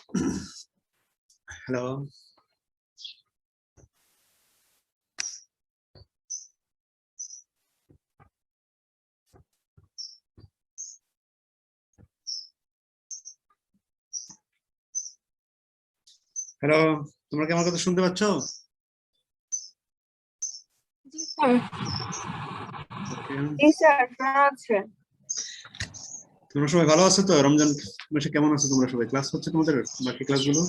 Hello. Hello, তোমরা কি আমার কথা শুনতে পাচ্ছ? জি স্যার। ওকে, জি স্যার, শোনা যাচ্ছে। তোমরা সবাই ভালো আছো তো? রমজান মাসে কেমন আছো তোমরা সবাই? ক্লাস হচ্ছে তোমাদের বাকি ক্লাসগুলো?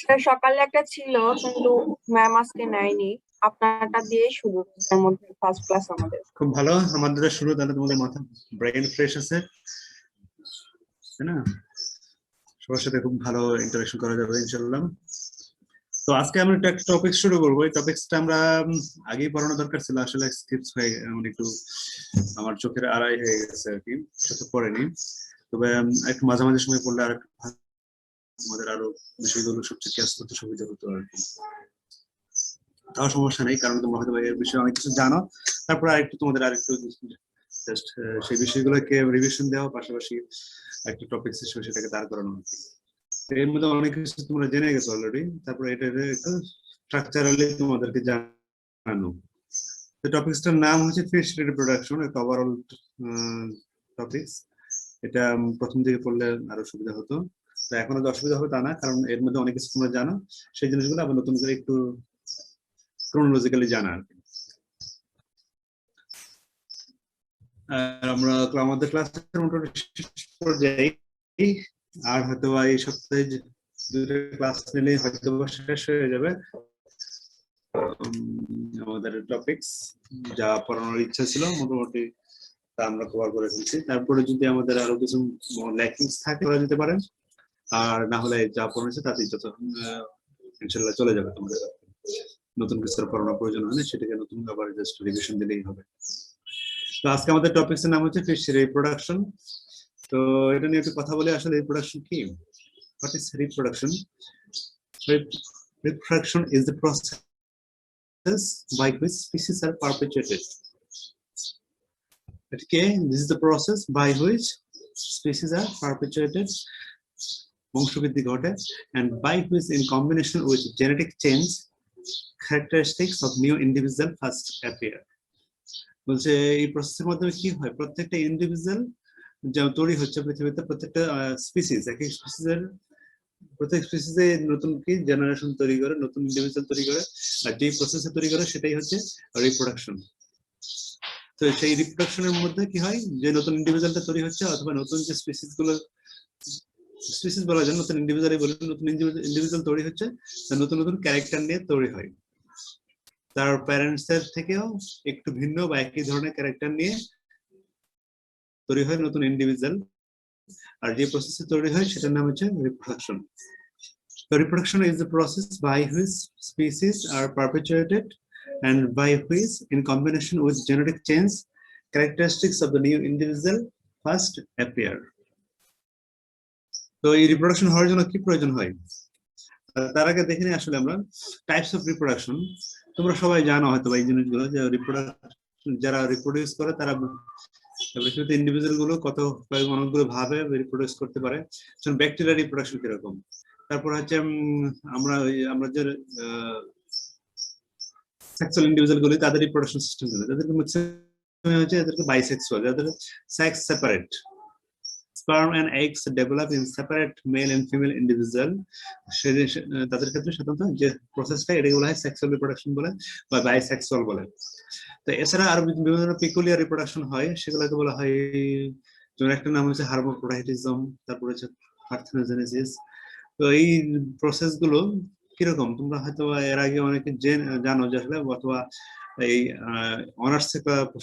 স্যার সকালে একটা ছিল কিন্তু ম্যাম আজকে নেয়নি। আপনারটা দিয়ে শুরু, তার মধ্যে ফার্স্ট ক্লাস আমাদের। খুব ভালো, আমাদের শুরু। তাহলে তোমাদের মাথা ব্রেন ফ্রেশ আছে, তাই না? সবার সাথে খুব ভালো ইন্টারেকশন করা যাবে ইনশাআল্লাহ। তো আজকে আমরা একটা টপিক শুরু করবো। এই টপিকসটা আমরা আগেই পড়ানো দরকার ছিল, আসলে স্কিপস হয়ে মানে একটু আমার চোখের আড়াই হয়ে গেছে আর কি, চোখে পড়েনি। তবে একটু মাঝামাঝি সময় পড়লে আর আমাদের আরো বিষয়গুলো সবচেয়ে ক্যাচ করতে সুবিধা হতো আর কি। তাও সমস্যা নেই, কারণ তোমরা হয়তো এই বিষয়ে অনেক কিছু জানো। তারপরে আরেকটু তোমাদের আরেকটু জাস্ট সেই বিষয়গুলোকে রিভিশন দেওয়া, পাশাপাশি একটা টপিক হিসেবে সেটাকে দাঁড় করানো। এর মধ্যে অনেক কিছু তোমরা জেনে গেছো অলরেডি, তারপরে এটা একটু স্ট্রাকচারালি তোমাদেরকে জানানো। তো টপিকসটার নাম হচ্ছে ফিশ রিপ্রোডাকশন, একটা ওভারঅল টপিকস। এটা প্রথম দিকে পড়লে আরো সুবিধা হতো। তো এখন আর অসুবিধা হবে তা না, কারণ এর মধ্যে অনেক কিছু তোমরা জানো, সেই জিনিসগুলো আবার নতুন করে একটু ক্রোনোলজিক্যালি জানা আর কি। আর আমরা আমাদের ক্লাসের মোটামুটি শেষ পর্যায়ে, আর হয়তো এই সপ্তাহে দুটো ক্লাস নিলে হয়তো শেষ হয়ে যাবে আমাদের টপিকস। যা পড়ানোর ইচ্ছা ছিল মোটামুটি তা আমরা কভার করে ফেলছি। তারপরে যদি আমাদের আরো কিছু ল্যাকিংস থাকে ওরা দিতে পারেন, আর না হলে যা পড়েছে তাতেই যত ইনশাল্লাহ চলে যাবে তোমাদের। নতুন কিছু পড়ানোর প্রয়োজন হয় না, সেটাকে নতুন আবার জাস্ট রিভিশন দিলেই হবে। তো আজকে আমাদের টপিকস এর নাম হচ্ছে ফিশ রিপ্রোডাকশন। তো এটা নিয়ে একটু কথা বলে, আসলে রিপ্রোডাকশন কি? What is reproduction? Reproduction is the process by which species are perpetuated. Okay, this is the process by which species are perpetuated, বংশবৃদ্ধি ঘটে, and by which in combination with genetic change characteristics of new individual first appear. বলছে এই প্রসেসের মাধ্যমে কি হয়, প্রত্যেকটা individual যা তৈরি হচ্ছে পৃথিবীতে, প্রত্যেকটা স্পিসিস, এক এক স্পিসিসের প্রত্যেক স্পিসিসে নতুন কি জেনারেশন তৈরি করে, নতুন ইন্ডিভিজুয়াল তৈরি করে, আর যে প্রসেসে তৈরি করে সেটাই হচ্ছে রিপ্রোডাকশন। তো সেই রিপ্রোডাকশনের মধ্যে কি হয়, যে নতুন ইন্ডিভিজুয়ালটা তৈরি হচ্ছে অথবা নতুন যে স্পিসিস গুলো, স্পিসিস বলা যায় নতুন ইন্ডিভিজুয়ালই বলে, নতুন ইন্ডিভিজুয়াল তৈরি হচ্ছে, নতুন নতুন ক্যারেক্টার নিয়ে তৈরি হয়, তার প্যারেন্টস এর থেকেও একটু ভিন্ন বা একই ধরনের ক্যারেক্টার নিয়ে তৈরি হয় নতুন ইন্ডিভিজুয়াল। আর যে প্রসেসে তৈরি হয় সেটার নাম হচ্ছে reproduction. The reproduction is the process by which species are perpetuated and by which, in combination with genetic change, characteristics of the new individual first appear. তো এই রিপ্রোডাকশন হওয়ার জন্য কি প্রয়োজন হয়, তার আগে দেখে নিই আসলে আমরা টাইপস অফ রিপ্রোডাকশন। তোমরা সবাই জানো হয়তো এই জিনিসগুলো, যে রিপ্রোডাকশন যারা রিপ্রোডিউস করে তারা ইন্ডিভিজুয়াল গুলো কত অনেকগুলো ভাবে রিপ্রোডিউস করতে পারে। যেমন ব্যাকটেরিয়া রিপ্রোডাকশন কিরকম, তারপর হচ্ছে আমরা যে সেক্সুয়াল ইন্ডিভিজুয়াল গুলি, তাদের রিপ্রোডাকশন সিস্টেম জানে, তাদেরকে হচ্ছে এদেরকে বাইসেক্সুয়াল, যাদের sex separate, sperm and eggs develop in separate male and female individual, তাদের ক্ষেত্রে সাধারণত যে প্রসেসটা এটা বলা হয় সেক্সুয়াল রিপ্রোডাকশন বলে বা বাইসেক্সুয়াল বলে। তো এছাড়া আরো বিভিন্ন পিকুলিয়ার রিপ্রোডাকশন হয়, সেগুলোকে বলা হয়, যেমন একটা নাম হচ্ছে হার্মাফ্রোডাইটিজম, তারপর হচ্ছে পার্থেনোজেনেসিস। তো এই প্রসেস গুলো কিরকম তোমরা হয়তো এর আগে অনেকে জানো, যে আসলে অথবা এই অনার্স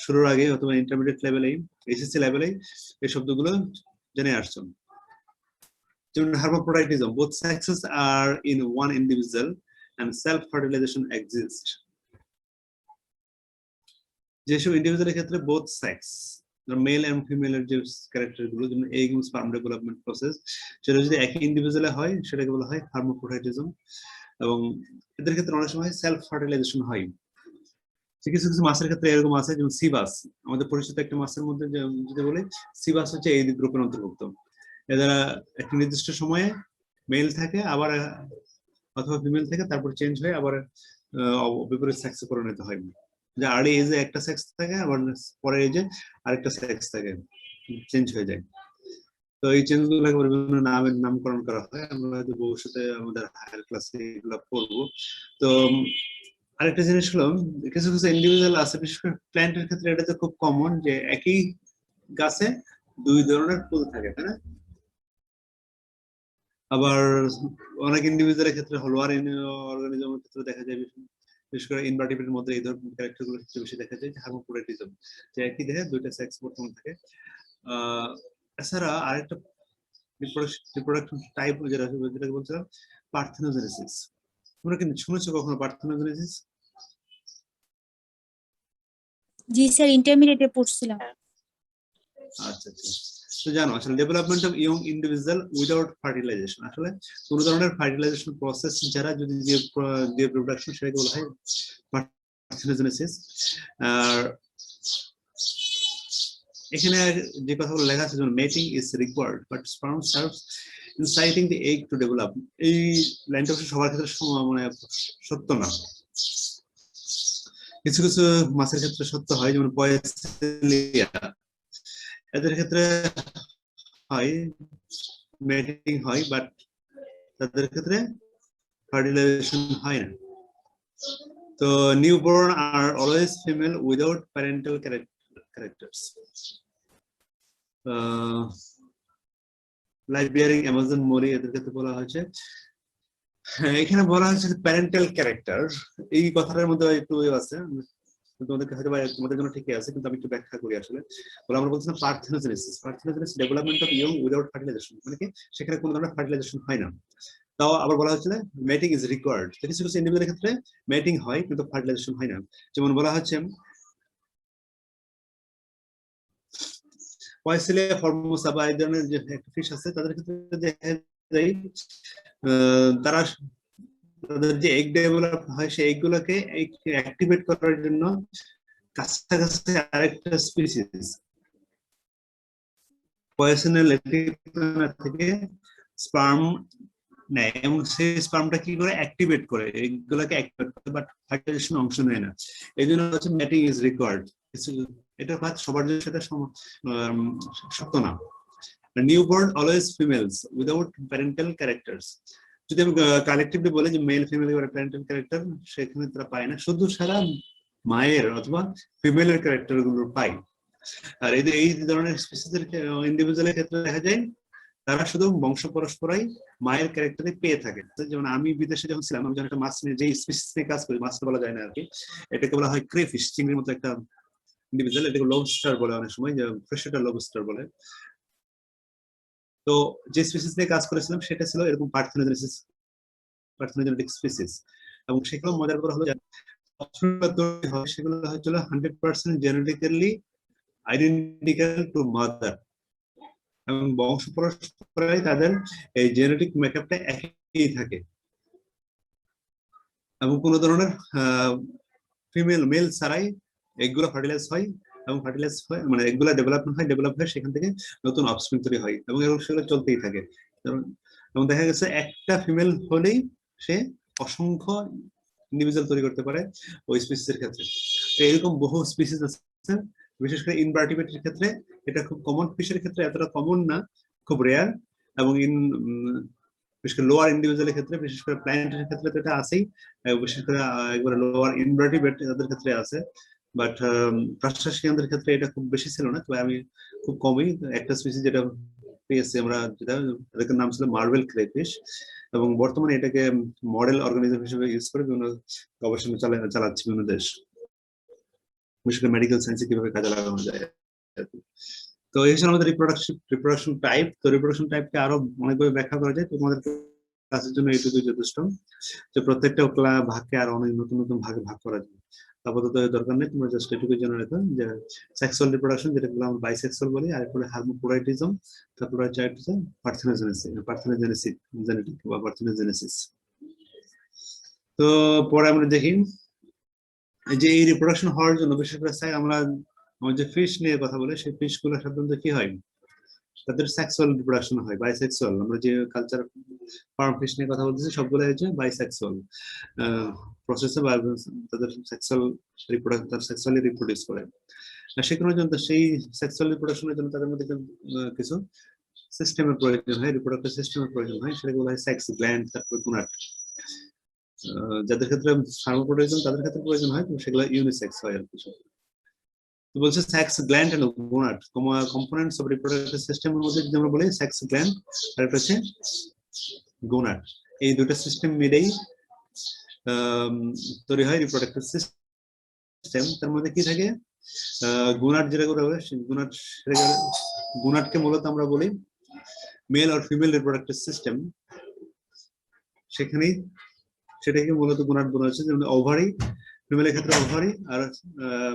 শুরুর আগে অথবা ইন্টারমিডিয়েট লেভেলেই, এইচএসসি লেভেলেই এই শব্দগুলো জেনে আসছো। যেমন hermaphroditism, both sexes are in one individual and self fertilization exists. যেসব ইন্ডিভিজুয়ালের ক্ষেত্রে both sex, male and female এর যে ক্যারেক্টার গুলো, যেমন এগ এবং স্পার্ম ডেভেলপমেন্ট প্রসেস, সেটা যদি একই ইন্ডিভিজুয়ালে হয় সেটাকে বলা হয় হার্মাফ্রোডিটিজম। এবং এদের ক্ষেত্রে অনেক সময় সেলফ ফার্টিলাইজেশন হয়। কিছু কিছু মাছের ক্ষেত্রে এরকম আছে, যেমন সিবাস, আমাদের পরিচিত একটা মাছের মধ্যে যদি বলি সিবাস হচ্ছে এই গ্রুপের অন্তর্ভুক্ত। এরা একটা নির্দিষ্ট সময়ে মেল থাকে, আবার অথবা ফিমেল থেকে তারপর চেঞ্জ হয়ে আবার বিপরীত সেক্সে পরিণত হয়। যে আর্লি এজে একটা সেক্স থাকে, আবার পরের এজে আরেকটা সেক্স থাকে, চেঞ্জ হয়ে যায়। তো এই চেঞ্জ গুলো বিভিন্ন নামের নামকরণ করা হয়, আমরা হয়তো ভবিষ্যতে আমাদের হায়ার ক্লাসে এগুলো পড়বো। তো আরেকটা জিনিস হলো, কিছু কিছু ইন্ডিভিজুয়াল আছে, বিশেষ করে প্ল্যান্টের ক্ষেত্রে এটা তো খুব কমন, যে একই গাছে দুই ধরনের ফুল থাকে, তাই না? আবার অনেক ইন্ডিভিজুয়ালের ক্ষেত্রে লোয়ার অর্গানিজমের ক্ষেত্রে দেখা যায়, বিশেষ করে ইনভার্টিব্রেটের মধ্যে এই ধরনের ক্যারেক্টার গুলো বেশি দেখা যায়, হার্মাফ্রোডিটিজম, যে একই দেহে দুইটা সেক্স বর্তমান থাকে। এছাড়া আরেকটা রিপ্রোডাকশন টাইপ যেটাকে বলছিলাম পার্থেনোজেনেসিস। তোমরা কি শুনেছো কখনো পার্থেনোজেনেসিস? জি স্যার, ইন্টারমিডিয়েটে পড়ছিলাম। আচ্ছা আচ্ছা, তো জানো আসলে development of young individual without fertilization, আসলে কোন ধরনের ফার্টিলাইজেশন প্রসেস যারা যদি দিয়ে রিপ্রোডাকশন, সেটাকে বলা হয় পার্থেনোজেনেসিস। আর এখানে যে কথাগুলো লেখা আছে, যেমন mating is required but sperm serves inciting the egg to develop, এই লাইনটা সবার ক্ষেত্রে মানে সত্য না। কিছু কিছু মাছের ক্ষেত্রে সত্য হয়, যেমন পয়েসেলিয়া, এদের ক্ষেত্রে হয় মেটিং হয়, বাট তাদের ক্ষেত্রে ফার্টিলাইজেশন হয় না। তো newborn are always female without parental characters. Life bearing Amazon molly, এদের ক্ষেত্রে বলা হয়েছে, এখানে বলা হয়েছে প্যারেন্টাল ক্যারেক্টার, এই কথাটার মধ্যে একটু আছে, তোমাদেরকে হয়তো তোমাদের জন্য ঠিকই আছে, কিন্তু আমি একটু ব্যাখ্যা করি। আসলে আমরা বলছিলাম parthenogenesis, parthenogenesis development of young without fertilization, মানে কি সেখানে কোনো ধরনের ফার্টিলাইজেশন হয় না। তাও আবার বলা হচ্ছে মেটিং ইজ রিকোয়ার্ড, কিছু কিছু ইন্ডিভিজুয়ালের ক্ষেত্রে মেটিং হয় কিন্তু ফার্টিলাইজেশন হয় না। যেমন বলা হচ্ছে পয়েসেলিয়া ফর্মোসা বা এই ধরনের যে ফিশ আছে, তাদের ক্ষেত্রে দেখা যায় তারা তাদের যে এগ ডেভেলপ হয়, সেই এগ গুলোকে অ্যাক্টিভেট করার জন্য কাছাকাছি আরেকটা স্পিসিস পয়েসেনা লেটিটিনা থেকে স্পার্ম নেয়, এবং সেই স্পার্মটা কি করে অ্যাক্টিভেট করে, এগুলোকে অ্যাক্টিভেট করে, বাট ফার্টিলাইজেশন অংশ নেয় না। এই জন্য হচ্ছে ম্যাটিং ইজ রিকোয়ার্ড। এটা সবার জন্য সেটা সত্য না। Newborn always females without parental characters, যদি আমি কালেকটিভলি বলি যে মেল ফিমেল প্যারেন্টাল ক্যারেক্টার, সেখানে তারা পায় না, শুধু সারা মায়ের অথবা ফিমেলের ক্যারেক্টার গুলো পায়। আর এই ধরনের স্পিসিসের ইন্ডিভিজুয়ালের ক্ষেত্রে দেখা যায় তারা শুধু বংশ পরস্পরাই মায়ের ক্যারেক্টারে পেয়ে থাকে। যেমন আমি বিদেশে যখন ছিলাম, আমি যখন একটা মাছ নিয়ে যে স্পিসিস নিয়ে কাজ করি, মাছটা বলা যায় না আর কি, এটাকে বলা হয় ক্রেফিশ, চিংড়ির মতো একটা ইন্ডিভিজুয়াল, এটাকে লবস্টার বলে অনেক সময়, যে ফ্রেশওয়াটার লবস্টার বলে। তো যে স্পিসিস নিয়ে কাজ করেছিলাম সেটা ছিল এরকম পার্থেনোজেনেটিক স্পিসিস, এবং সেগুলো মজার করে হলো সেগুলো হচ্ছিল 100% জেনেটিক্যালি আইডেন্টিক্যাল টু মাদার, এবং বংশ পরস্পরাই তাদের এই জেনেটিক মেকআপটা একই থাকে, এবং কোন ধরনের ফিমেল মেল ছাড়াই এগুলো ফার্টিলাইজ হয়, এবং ফার্টিলাইজ হয় মানে এগুলো ডেভেলপ হয়, সেখান থেকে নতুন অফস্প্রিং তৈরি হয়, এবং এরকম সেগুলো চলতেই থাকে। এবং দেখা গেছে একটা ফিমেল হলেই সে অসংখ্য ইন্ডিভিজুয়াল তৈরি করতে পারে ওই স্পিসিসের ক্ষেত্রে। এরকম বহু স্পিসিস আছে, বিশেষ করে ইনভার্টিব্রেটের ক্ষেত্রে এটা খুব কমন, ফিশের ক্ষেত্রে এতটা কমন না, খুব রেয়ার, এবং বিশেষ করে লোয়ার ইন্ডিভিজুয়ালের ক্ষেত্রে, বিশেষ করে প্ল্যান্টের ক্ষেত্রে তো এটা আছেই, বিশেষ করে একবারে লোয়ার ইনভার্টিব্রেট তাদের ক্ষেত্রে আছে, বাট ক্রাস্টাসিয়ানদের ক্ষেত্রে এটা খুব বেশি ছিল না। তবে আমি খুব কমই একটা স্পিসিস যেটা পেয়েছি আমরা, যেটা এটার নাম ছিল মার্বেল ক্রেফিশ, এবং বর্তমানে এটাকে মডেল অর্গানিজম হিসেবে ইউজ করে বিভিন্ন গবেষণা চালাচ্ছে বিভিন্ন দেশ, বিশেষ করে মেডিকেল সায়েন্সে কিভাবে কাজে লাগানো যায়। তো এই হচ্ছে আমাদের রিপ্রোডাকশন টাইপ। তো রিপ্রোডাকশন টাইপকে আরো অনেকভাবে ব্যাখ্যা করা যায়, তোমাদের ক্লাসের জন্য এইটুকুই যথেষ্ট, যে প্রত্যেকটা ভাগকে আরো অনেক নতুন নতুন ভাগে ভাগ করা যায়। আপাতত দরকার নেই, তোমরা জাস্ট এটুকুই জেনে রাখো যে সেক্সুয়াল রিপ্রোডাকশন, যেটাকে আমরা বাইসেক্সুয়াল বলি, আর একটা হার্মাফ্রোডিটিজম, তারপর হচ্ছে পার্থেনোজেনেসিস জেনেটিক বা পার্থেনোজেনেসিস। তো পরে আমরা দেখি এই যে এই রিপ্রোডাকশন হওয়ার জন্য বিশেষ করে আমরা যে ফিশ নিয়ে কথা বলি, সেই ফিশ গুলো সাধারণত কি হয়, তাদের সেক্সুয়াল রিপ্রোডাকশন হয়, বাইসেক্সুয়াল। আমরা যে কালচার ফার্ম ফিশ নিয়ে কথা বলতেছি সবগুলো হচ্ছে বাইসেক্সুয়াল প্রসেসে, বা তাদের সেক্সুয়াল রিপ্রোডাকশন, সেক্সুয়ালি রিপ্রোডিউস করে। সেখানের জন্য সেই সেক্সুয়াল রিপ্রোডাকশনের জন্য তাদের মধ্যে কিছু সিস্টেমের প্রয়োজন হয়, রিপ্রোডাক্টিভ সিস্টেমের প্রয়োজন হয়, সেগুলো হয় সেক্স গ্ল্যান্ড, তারপর গোনাড। যাদের ক্ষেত্রে সার্বপ্রয়োজন তাদের ক্ষেত্রে প্রয়োজন হয়, সেগুলো ইউনিসেক্স হয় আর কিছু। তো বলছে sex gland and gonad components of reproductive সিস্টেমের মধ্যে যদি আমরা বলি সেক্স গ্ল্যান্ড আর একটা হচ্ছে গোনাড, এই দুটো সিস্টেম মিলেই তৈরি হয় রিপ্রোডাক্টিভ সিস্টেম। তার মধ্যে কি থাকে, গোনাড যেটা করে হবে, গোনাডকে মূলত আমরা বলি মেল আর ফিমেল রিপ্রোডাক্টিভ সিস্টেম। সেখানেই সেটাকে মূলত গোনাড বলা হচ্ছে, যেমন ওভারি, ফিমেলের ক্ষেত্রে ওভারি আর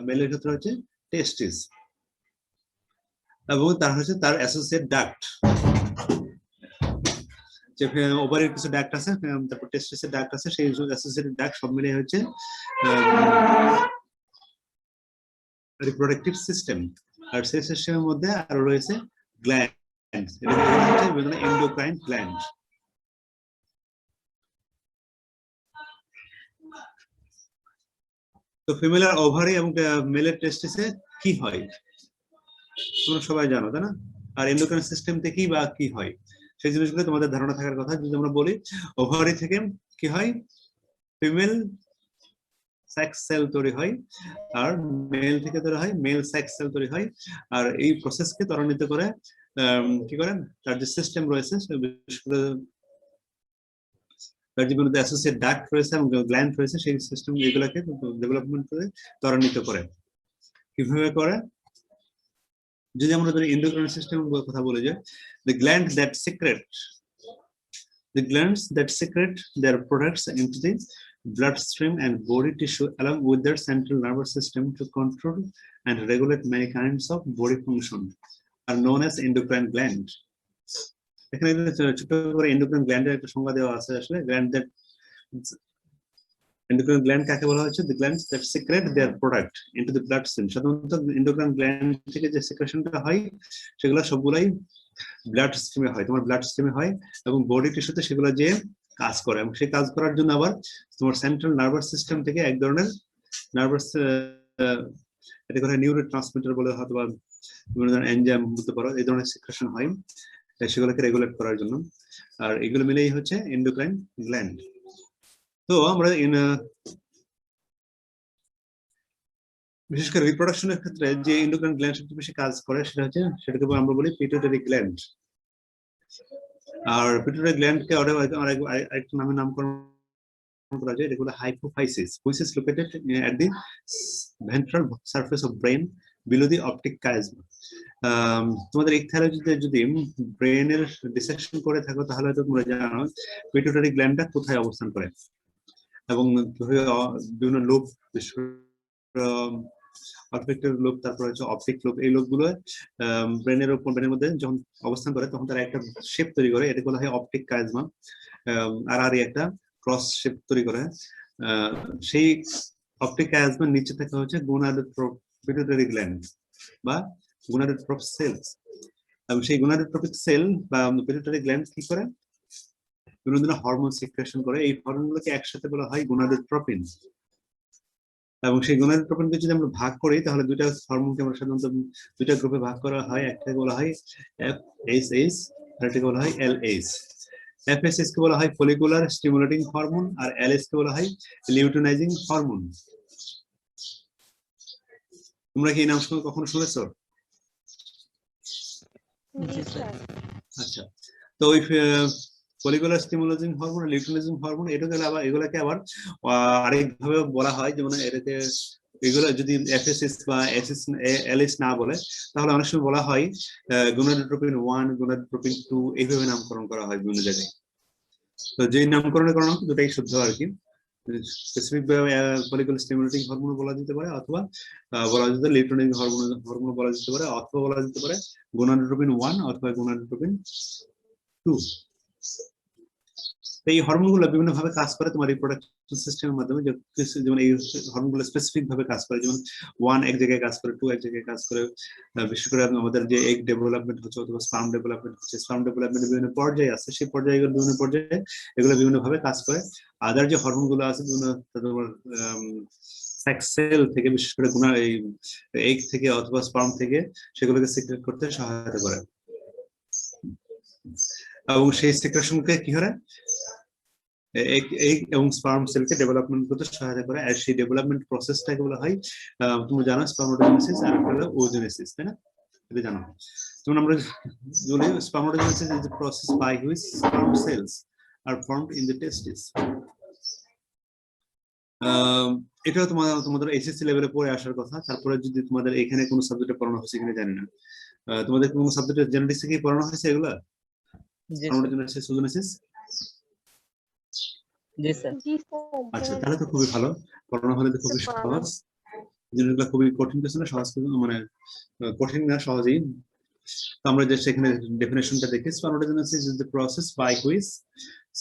মেলের ক্ষেত্রে হচ্ছে টেস্টিস, এবং তার হচ্ছে তার অ্যাসোসিয়েট ডাক্ট। যে ওভারির কিছু ডাক্ট আছে, তারপর টেস্টিসের ডাক্ট আছে, সেই অ্যাসোসিয়েটেড ডাক্ট সব মিলিয়ে হচ্ছে রিপ্রোডাক্টিভ সিস্টেম। আর সেই সিস্টেমের মধ্যে আরো রয়েছে গ্ল্যান্ড, এটা হচ্ছে বিভিন্ন এন্ডোক্রাইন গ্ল্যান্ড। তো ফিমেলের ওভারি এবং মেলের টেস্টিসে কি হয় তোমরা সবাই জানো, তাই না? আর এন্ডোক্রাইন সিস্টেম থেকে বা কি হয় সেই জিনিসগুলো তোমাদের ধারণা থাকার কথা। যদি আমরা বলি ওভারি থেকে কি হয়, ফিমেল সেক্স সেল তৈরি হয়, আর মেল থেকে তৈরি হয় মেল সেক্স সেল তৈরি হয়। আর এই প্রসেসকে ত্বরান্বিত করে কি করেন, তার যে সিস্টেম রয়েছে, তার জীবনে অ্যাসোসিয়েট ডাক্ট রয়েছে এবং গ্ল্যান্ড রয়েছে, সেই সিস্টেম এগুলোকে ডেভেলপমেন্ট করে ত্বরান্বিত করে। কিভাবে করে, যদি আমরা ধরি এন্ডোক্রাইন সিস্টেম কথা বলি, যে the glands that secrete their products into the bloodstream and body tissue along with their central nervous system to control and regulate many kinds of body function are known as endocrine gland. এখানে ছোট করে endocrine গ্ল্যান্ডের একটা সংজ্ঞা দেওয়া আছে। আসলে endocrine gland কাকে বলা হচ্ছে, the glands that secrete their product into the bloodstream। সাধারণত endocrine gland থেকে যে সেক্রেশনটা হয় সেগুলো সবগুলাই ব্লাড স্ট্রিমে হয়, তোমার ব্লাড স্ট্রিমে হয়, এবং বডি টিস্যুতে সেগুলো যে কাজ করে, এবং সেই কাজ করার জন্য আবার তোমার সেন্ট্রাল নার্ভাস সিস্টেম থেকে এক ধরনের নার্ভাস, এটা করে নিউরো ট্রান্সমিটার বলে হয়তো বা বিভিন্ন ধরনের এনজাইম বলতে পারো, এই ধরনের সেক্রেশন হয় সেগুলোকে রেগুলেট করার জন্য। আর এগুলো মিলেই হচ্ছে এন্ডোক্রাইন গ্ল্যান্ড। তো আমরা বিশেষ করে রিপ্রোডাকশনের ক্ষেত্রে যে এন্ডোক্রাইন গ্ল্যান্ড সবচেয়ে বেশি কাজ করে সেটাকে আমরা বলি পিটুইটারি গ্ল্যান্ড। আর পিটুইটারি গ্ল্যান্ডকে আরেকটা নামকরণ করা যায়, এটা হলো hypophysis, which is located at the ventral surface of brain below the optic chiasm. তোমাদের ইকথ্যালজিতে যদি ব্রেনের ডিসেকশন করে থাকো তাহলে তো তোমরা জানো পিটুইটারি গ্ল্যান্ডটা কোথায় অবস্থান করে, এবং বিভিন্ন লোব, অরফেক্টর লোব, তারপর হচ্ছে অপটিক লোব, এই লোবগুলো ব্রেনের উপর, ব্রেনের মধ্যে যখন অবস্থান করে তখন তারা একটা শেপ তৈরি করে, এটা বলা হয় অপটিক কাইজমা। আর একটা ক্রস শেপ তৈরি করে। সেই অপটিক কাইজমার নিচে থাকা হচ্ছে গোনাডোট্রপিক গ্ল্যান্ড বা গোনাডোট্রপ সেলস, এবং সেই গোনাডোট্রপিক সেল বা পিটুইটারি গ্ল্যান্ড কি করে, বিভিন্ন ধরনের হরমোন সিক্রেশন করে। এই হরমোনগুলোকে একসাথে বলা হয় গোনাডোট্রপিন। এবং সেই গোনাডোট্রপিনকে যদি আমরা ভাগ করি তাহলে দুইটা হরমোনকে আমরা সাধারণত দুইটা গ্রুপে ভাগ করা হয়। একটাকে বলা হয় FSH, আরেকটাকে বলা হয় LH। FSH কে বলা হয় ফলিকুলার স্টিমুলেটিং হরমোন, আর LH কে বলা হয় লিউটিনাইজিং হরমোন। তোমরা কি এই নাম কখনো শুনেছো? আচ্ছা, তো ওই follicular stimulating hormone, luteinising hormone, এগুলোকে আবার আরেকভাবে বলা হয়, যেমন এটাকে এগুলো যদি FSH বা LH না বলে তাহলে অনেক সময় বলা হয় গোনাডোট্রপিন 1, গোনাডোট্রপিন 2, এইভাবে নামকরণ করা হয় বিভিন্ন জায়গায়। তো যে নামকরণের কারণে দুটাই শুদ্ধ আর কি। স্পেসিফিক ভাবে ফলিকুলার স্টিমুলেটিং হরমোন বলা যেতে পারে, অথবা বলা যেতে লিউটিনাইজিং হরমোন বলা যেতে পারে, অথবা বলা যেতে পারে গোনাডোট্রপিন 1 অথবা গোনাডোট্রপিন 2। তো এই হরমোনগুলো বিভিন্ন ভাবে কাজ করে তোমার রিপ্রোডাকশন সিস্টেমের মাধ্যমে, যেমন এই হরমোনগুলো স্পেসিফিক ভাবে কাজ করে, যেমন 1 এক জায়গায় কাজ করে, 2 এক জায়গায় কাজ করে। বিশেষ করে আমাদের যে এগ ডেভেলপমেন্ট হচ্ছে অথবা স্পার্ম ডেভেলপমেন্ট হচ্ছে, স্পার্ম ডেভেলপমেন্টের বিভিন্ন পর্যায়ে আছে, সেই পর্যায়গুলো বিভিন্ন পর্যায়ে এগুলো বিভিন্ন ভাবে কাজ করে। আদার যে হরমোনগুলো আছে বিভিন্ন তোমার সেক্স সেল থেকে, বিশেষ করে এই এগ থেকে অথবা স্পার্ম থেকে, সেগুলোকে সিক্রেট করতে সহায়তা করে। এবং সেই সিক্রেশনকে কি করে এগ এবং স্পার্ম সেলকে ডেভেলপমেন্ট করতে সহায়তা করে। আর সেই ডেভেলপমেন্ট প্রসেসটাকে বলা হয়, তুমি জানো, স্পার্মাটোজেনেসিস আর ওজেনেসিস, তাই না? এটা জানো। যেমন আমরা বলি spermatogenesis is the process by which sperm cells are formed in the testis. এটা তোমাদের এসএসসি লেভেলে পড়ে আসার কথা। তারপরে যদি তোমাদের এখানে কোনো সাবজেক্টে পড়ানো হয়েছে কিনা জানি না, তোমাদের কোনো সাবজেক্টে জেনেটিক্সে কি পড়ানো হয়েছে এগুলা? Spermatogenesis, oogenesis? জি স্যার। আচ্ছা, তাহলে তো খুবই ভালো। পড়ানো হলে তো খুবই সহজ। জিনিসগুলো খুবই কঠিন কিছু না, সহজ কিছু, মানে কঠিন না, সহজেই। তো আমরা যে সেখানে ডেফিনেশনটা দেখি, spermatogenesis is the process by which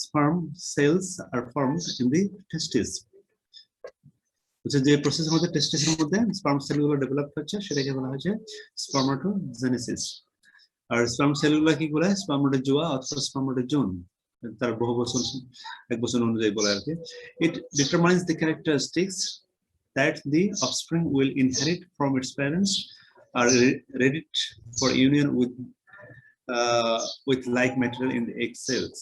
sperm cells are formed in the testes. হচ্ছে যে প্রসেসের মধ্যে টেস্টিসের মধ্যে স্পার্ম সেলগুলো ডেভেলপ হচ্ছে, সেটাকে বলা হচ্ছে স্পার্মাটোজেনেসিস। আর স্পার্ম সেলগুলো কি বলে? স্পার্মাটোজোয়া অথবা স্পার্মাটোজোন, তার বহু বচন, এক বচন অনুযায়ী বলে আর কি। It determines the characteristics that the offspring will inherit from its parents, are ready for union with like material in the egg cells.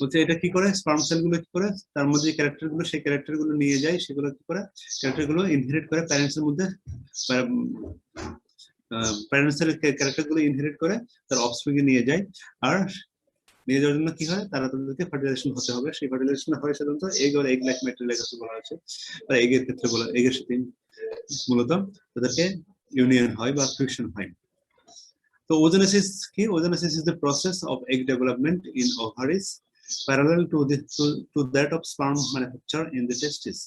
বলছে এটা কি করে, স্পার্ম সেলগুলো কি করে, তার মধ্যে যে ক্যারেক্টারগুলো, সেই ক্যারেক্টারগুলো নিয়ে যায়, সেগুলো কি করে, ক্যারেক্টারগুলো ইনহেরিট করে প্যারেন্টসের মধ্যে, প্যারেন্টসের ক্যারেক্টারগুলো ইনহেরিট করে তার অফস্প্রিংয়ে নিয়ে যায়। আর নিয়ে যাওয়ার জন্য কি হয়, তারা তাদেরকে ফার্টিলাইজেশন হতে হবে। সেই ফার্টিলাইজেশন হয় সাধারণত এগ আর এগ লাইক ম্যাটেরিয়াল কথা বলা হচ্ছে। আর এগের ক্ষেত্রে বলা, এগের সাথে মূলত তাদেরকে ইউনিয়ন হয় বা ফিউশন হয়। তো ওজেনেসিস কি? Oogenesis is the process of egg development in ovaries parallel to that of sperm manufacture in the testis.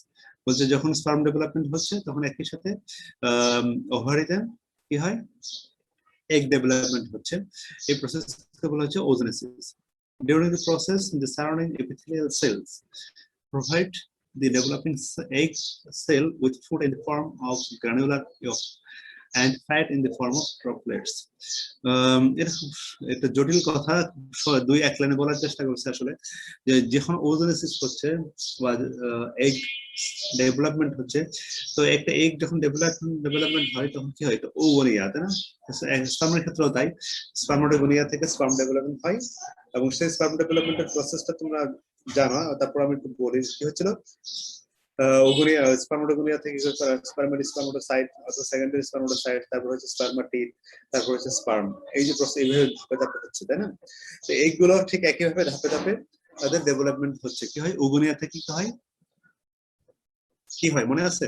বলছে যখন স্পার্ম ডেভেলপমেন্ট হচ্ছে তখন একই সাথে ওভারিতে কি হয়, এগ ডেভেলপমেন্ট হচ্ছে। এই প্রসেসকে বলা হচ্ছে oogenesis. During the process, the surrounding epithelial cells provide the developing egg cell with food in the form of granular yolk and fat in the form of droplets. এটা জটিল কথা, দুই এক লাইনে বলার চেষ্টা করছে আসলে। যে যখন ওজোনেসিস হচ্ছে বা এগ ডেভেলপমেন্ট হচ্ছে, তো একটা এগ যখন ডেভেলপমেন্ট হয় তখন কি হয়, তো ওগোনিয়া, তাই না? স্পার্মের ক্ষেত্রেও তাই, স্পার্মাটোগোনিয়া থেকে স্পার্ম ডেভেলপমেন্ট হয়। এবং সেই স্পার্ম ডেভেলপমেন্টের প্রসেসটা তোমরা জানো। তারপর আমি একটু বলি কি হচ্ছিল। স্পার্মাটোগোনিয়া থেকে প্রাইমারি স্পার্মাটোসাইট অথবা সেকেন্ডারি স্পার্মাটোসাইট, তারপর হচ্ছে স্পার্মাটিড, তারপর হচ্ছে স্পার্ম। এই যে প্রসেস এইভাবে ধাপে ধাপে হচ্ছে, তাই না? তো এইগুলো ঠিক একইভাবে ধাপে ধাপে তাদের ডেভেলপমেন্ট হচ্ছে। কি হয়, ওগোনিয়া থেকে কি হয়, কি হয় মনে আছে?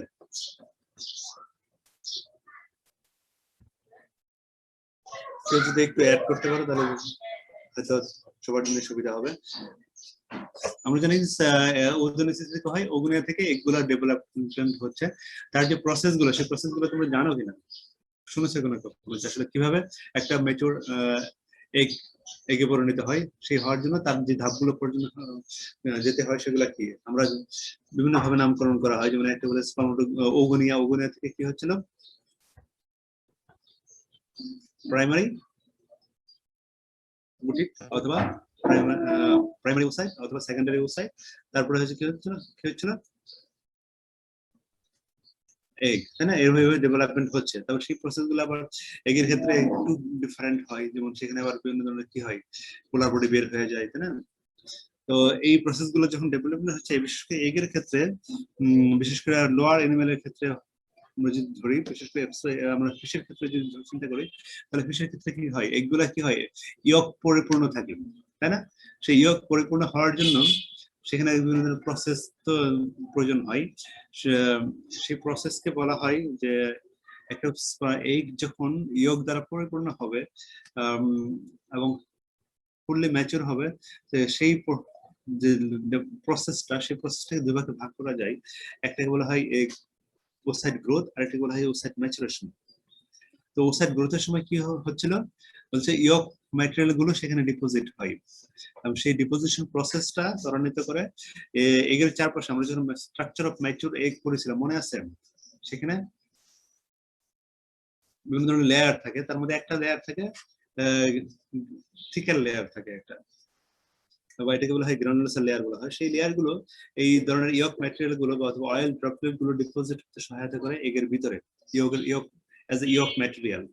কেউ যদি একটু অ্যাড করতে পারো তাহলে হয়তো সবার জন্য সুবিধা হবে। আমরা জানি ওজোনেসিস হয় ওগুনিয়া থেকে এগুলা ডেভেলপমেন্ট হচ্ছে। তার যে প্রসেসগুলো, সেই প্রসেসগুলো তোমরা জানো কিনা, শুনেছো কিনা আসলে কিভাবে একটা ম্যাচিউর এগে পরিণত হয়? সেই হওয়ার জন্য তার যে ধাপগুলো পর্যন্ত যেতে হয় সেগুলা কি আমরা বিভিন্ন ভাবে নামকরণ করা হয়। যেমন একটা বলে ওগুনিয়া, ওগুনিয়া থেকে কি হচ্ছিল, প্রাইমারি বুটিক অথবা প্রাইমারি ওসাইট অথবা সেকেন্ডারি ওসাইট। তারপরে হচ্ছে কি হচ্ছিল এগ, তাই না? এইভাবে ডেভেলপমেন্ট হচ্ছে। তবে সেই প্রসেসগুলো আবার এগের ক্ষেত্রে একটু ডিফারেন্ট হয়। যেমন সেখানে আবার বিভিন্ন ধরনের কি হয়, পোলার বডি বের হয়ে যায়, তাই না? তো এই প্রসেসগুলো যখন ডেভেলপমেন্ট হচ্ছে, বিশেষ করে এগের ক্ষেত্রে, বিশেষ করে লোয়ার অ্যানিমেলের ক্ষেত্রে আমরা যদি ধরি, বিশেষ করে আমরা ফিশের ক্ষেত্রে যদি চিন্তা করি, তাহলে ফিশের ক্ষেত্রে কি হয়, এগুলা কি হয়, ইয়ক পরিপূর্ণ থাকে, তাই না? সেই ইয়ক পরিপূর্ণ হওয়ার জন্য সেখানে বিভিন্ন ধরনের প্রসেস তো প্রয়োজন হয়। সেই প্রসেসকে বলা হয় যে একটা এগ যখন ইয়ক দ্বারা পরিপূর্ণ হবে এবং ফুললি ম্যাচিউর হবে, সেই যে প্রসেসটা, সেই প্রসেসটাকে দুই ভাগে ভাগ করা যায়। একটাকে বলা হয় এগ ওসাইট গ্রোথ, আর একটাকে বলা হয় ওসাইট ম্যাচুরেশন। তো ওসাইট গ্রোথের সময় কি হচ্ছিল বলছে ইয়ক ম্যাটেরিয়াল গুলো সেখানে ডিপোজিট হয় এবং সেই ডিপোজিশন প্রসেসটা ত্বরান্বিত করে এগের চারপাশে আমরা যখন স্ট্রাকচার অফ ম্যাচিউর এগ পড়েছিলাম মনে আছে সেখানে বিভিন্ন ধরনের লেয়ার থাকে তার মধ্যে একটা লেয়ার থাকে থিকার লেয়ার থাকে একটা বা এটাকে বলা হয় গ্রানুলার লেয়ার বলা হয় সেই লেয়ার গুলো এই ধরনের ইয়ক ম্যাটেরিয়াল গুলো বা অথবা অয়েল ড্রপলেট গুলো ডিপোজিট করতে সহায়তা করে এগের ভিতরে ইয়ক অ্যাজ এ ইয়ক ম্যাটেরিয়াল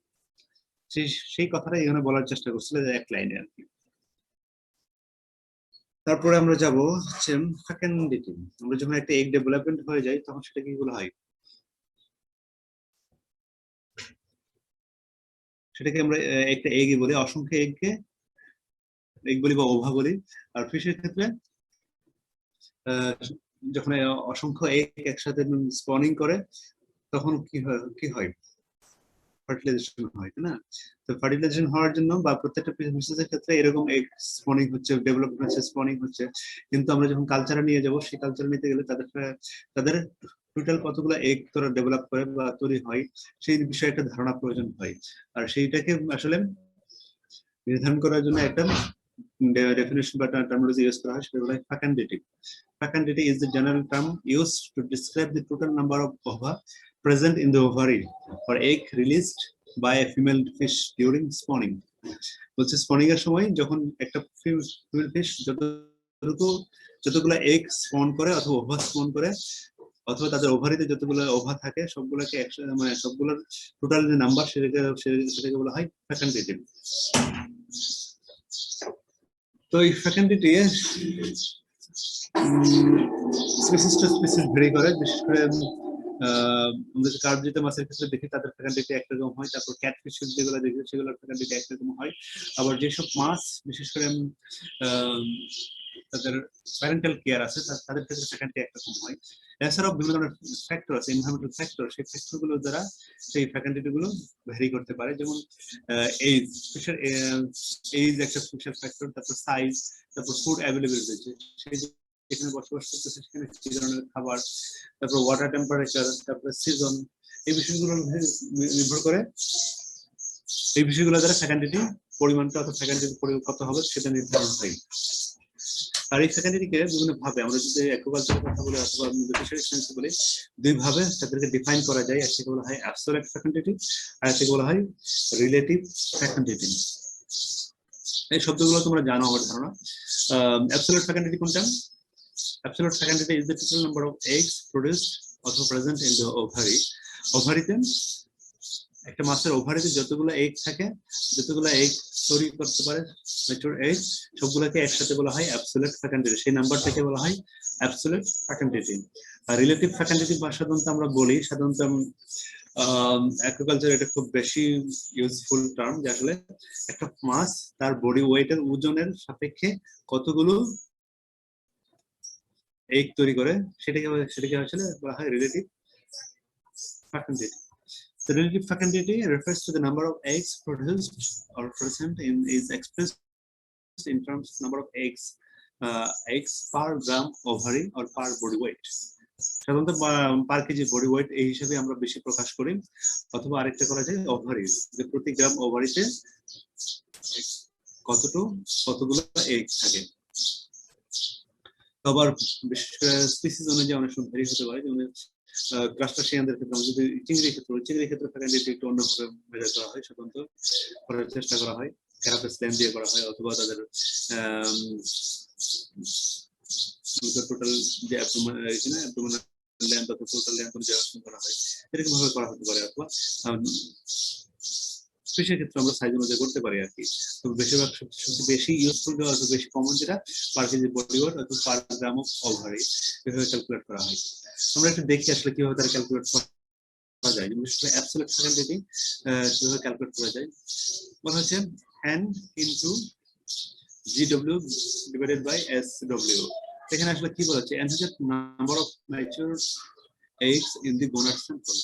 সেই কথাটা এখানে বলার চেষ্টা করছিল যে এক লাইনে আর কি। তারপরে আমরা যাব হচ্ছে ফেকেন্ডিটি। আমরা যখন একটা এগ ডেভেলপমেন্ট হয়ে যায় তখন সেটা কি বলা হয় সেটাকে আমরা একটা এগই বলি অসংখ্য এগকে এগ বলি বা ওভা বলি। আর ফিশের ক্ষেত্রে যখন অসংখ্য এগ একসাথে স্পনিং করে তখন কি হয় ফার্টিলাইজেশন হয় তাই না। তো ফার্টিলাইজেশন হওয়ার জন্য বা প্রত্যেকটা ফিশের ক্ষেত্রে এরকম এগ স্পনিং হচ্ছে ডেভেলপমেন্ট হচ্ছে স্পনিং হচ্ছে কিন্তু আমরা যখন কালচারে নিয়ে যাব সেই কালচারে নিতে গেলে তাদের টোটাল কতগুলো এগ তোরা ডেভেলপ করে বা তৈরি হয় সেই বিষয়ে একটা ধারণা প্রয়োজন হয়। আর সেইটাকে আসলে নির্ধারণ করার জন্য একটা definition বা terminology use করা হয় সেটা হলো fecundity. Fecundity is the general term used to describe the total number of ova present in the ovary or egg released by a female fish during spawning. বলছে স্পনিং এর সময় যখন একটা ফিমেল ফিশ যতগুলো এগ স্পন করে অথবা ওভা স্পন করে অথবা তাদের ওভারিতে যতগুলো ওভা থাকে সবগুলোকে একসাথে মানে সবগুলোর টোটাল যে নাম্বার সেটাকে বলা হয় ফেকেন্ডিটি। তো এই ফেকেন্ডিটি স্পিসিস টু স্পিসিস ভেরি করে বিশেষ করে আমরা যে কার্বজিত মাছের ক্ষেত্রে দেখি তাদের ফেকেন্ডিটি একরকম হয় তারপর ক্যাটফিশ যেগুলো দেখি সেগুলোর ফেকেন্ডিটি একরকম হয় আবার যেসব মাছ বিশেষ করে তাদের প্যারেন্টাল কেয়ার আছে তাদের ক্ষেত্রে ফেকেন্ডিটি একরকম হয়। এছাড়াও বিভিন্ন ধরনের ফ্যাক্টর আছে এনভায়রনমেন্টাল ফ্যাক্টর সেই ফ্যাক্টর গুলো দ্বারা সেই ফ্যাকাল্টি গুলো ভ্যারি করতে পারে যেমন এইজ ফিশের এইজ একটা ফিশের ফ্যাক্টর তারপর সাইজ তারপর ফুড অ্যাভেলেবিলিটি সেই যেখানে বসবাস করতেছে সেখানে কি ধরনের খাবার তারপর ওয়াটার টেম্পারেচার তারপর সিজন এই বিষয়গুলো নির্ভর করে এই বিষয়গুলো দ্বারা ফ্যাকাল্টি পরিমাণটা অথবা ফ্যাকাল্টি কত হবে সেটা নির্ধারণ হয়। আর এই ফ্যাকাল্টিকে বিভিন্ন ভাবে আমরা যদি অ্যাকুয়াকালচারের কথা বলি অথবা ফিশারি সায়েন্স বলি দুই ভাবে তাদেরকে ডিফাইন করা যায় একটাকে বলা হয় অ্যাবসোলিউট ফ্যাকাল্টি আর একটাকে বলা হয় রিলেটিভ ফ্যাকাল্টি। এই শব্দগুলো তোমরা জানো আমার ধারণা। অ্যাবসোলিউট ফ্যাকাল্টি কোনটা? Absolute fecundity is the total number of eggs produced or present in the ovary. ওভারিতে একটা মাছের ওভারিতে যতগুলো এগ থাকে যতগুলো এগ তৈরি করতে পারে ম্যাচিউর এগ সবগুলোকে একসাথে বলা হয় অ্যাবসোলিউট ফেকেন্ডিটি। সেই নাম্বারটাকে বলা হয় অ্যাবসোলিউট ফেকেন্ডিটি। আর রিলেটিভ ফেকেন্ডিটি সাধারণত আমরা বলি সাধারণত অ্যাকুয়াকালচার এটা খুব বেশি ইউজফুল টার্ম যে আসলে একটা মাছ তার বডি ওয়েটের ওজনের সাপেক্ষে কতগুলো এগ তৈরি করে সেটাকে আসলে বলা হয় relative ফেকেন্ডিটি। The relative fecundity refers to the number of eggs produced or present is expressed in terms of number of eggs per gram ovary or per body weight. সাধারণত পার কেজি বডি ওয়েট এই হিসাবে আমরা বেশি প্রকাশ করি অথবা আরেকটা করা যায় ওভারি যে প্রতি গ্রাম ওভারিতে কতগুলো এগ থাকে। আবার বিশেষ করে স্পিসিস অনুযায়ী অনেক সময় ভেরি হতে পারে যেমন ক্রাস্টাসিয়ানদের ক্ষেত্রে আমরা যদি চিংড়ির ক্ষেত্রে ফেকেন্ডিটি একটু অন্যভাবে মেজার করা হয় সাধারণত করার চেষ্টা করা হয় ক্যারাপাস ল্যাম্প দিয়ে করা হয় অথবা তাদের টোটাল যে অ্যাবডোমিনাল ল্যাম্প অথবা টোটাল ল্যাম্প অনুযায়ী করা হয় এরকম ভাবে করা হতে পারে অথবা ফিশের ক্ষেত্রে আমরা সাইজ অনুযায়ী করতে পারি আর কি। তো বেশিরভাগ সবচেয়ে বেশি ইউজফুল দেওয়া অথবা বেশি কমন যেটা পার কেজি বডি ওয়েট অথবা পার গ্রাম অফ ওভারি এভাবে ক্যালকুলেট করা হয়। আমরা একটু দেখি আসলে কিভাবে তারা ক্যালকুলেট করা যায় বিশেষ করে অ্যাবসোলিউট ফেকেন্ডিটি কিভাবে ক্যালকুলেট করা যায় বলা হচ্ছে n into GW divided by SW। এখানে আসলে কি বলা হচ্ছে n হচ্ছে number of mature eggs in the gonad sample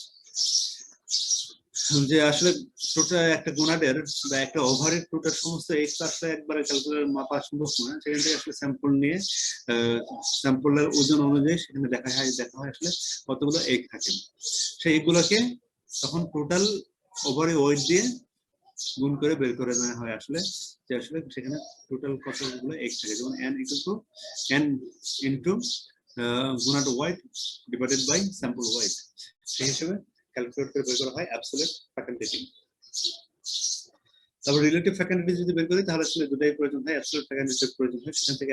যে আসলে টোটাল একটা গোনাডের বা একটা ওভারের টোটাল সমস্ত এগ আসলে একবারে ক্যালকুলেট মাপা সম্ভব নয় সেখান থেকে আসলে স্যাম্পল নিয়ে স্যাম্পলের ওজন অনুযায়ী সেখানে দেখা হয় আসলে কতগুলো এগ থাকে সেই এগগুলোকে তখন টোটাল ওভারে ওয়েট দিয়ে গুণ করে বের করে নেওয়া হয় আসলে যে আসলে সেখানে টোটাল কতগুলো এগ থাকে, যেমন n equal to n into gonad weight divided by sample weight, সেই হিসেবে ক্যালকুলেট করে বের করা হয় অ্যাবসলিউট ফ্যাকাল্টেটিভ। তারপর রিলেটিভ ফ্যাকাল্টেটিভ যদি বের করি তাহলে আসলে দুটাই প্রয়োজন হয়, অ্যাবসলিউট ফ্যাকাল্টেটিভ প্রয়োজন হয়, সেখান থেকে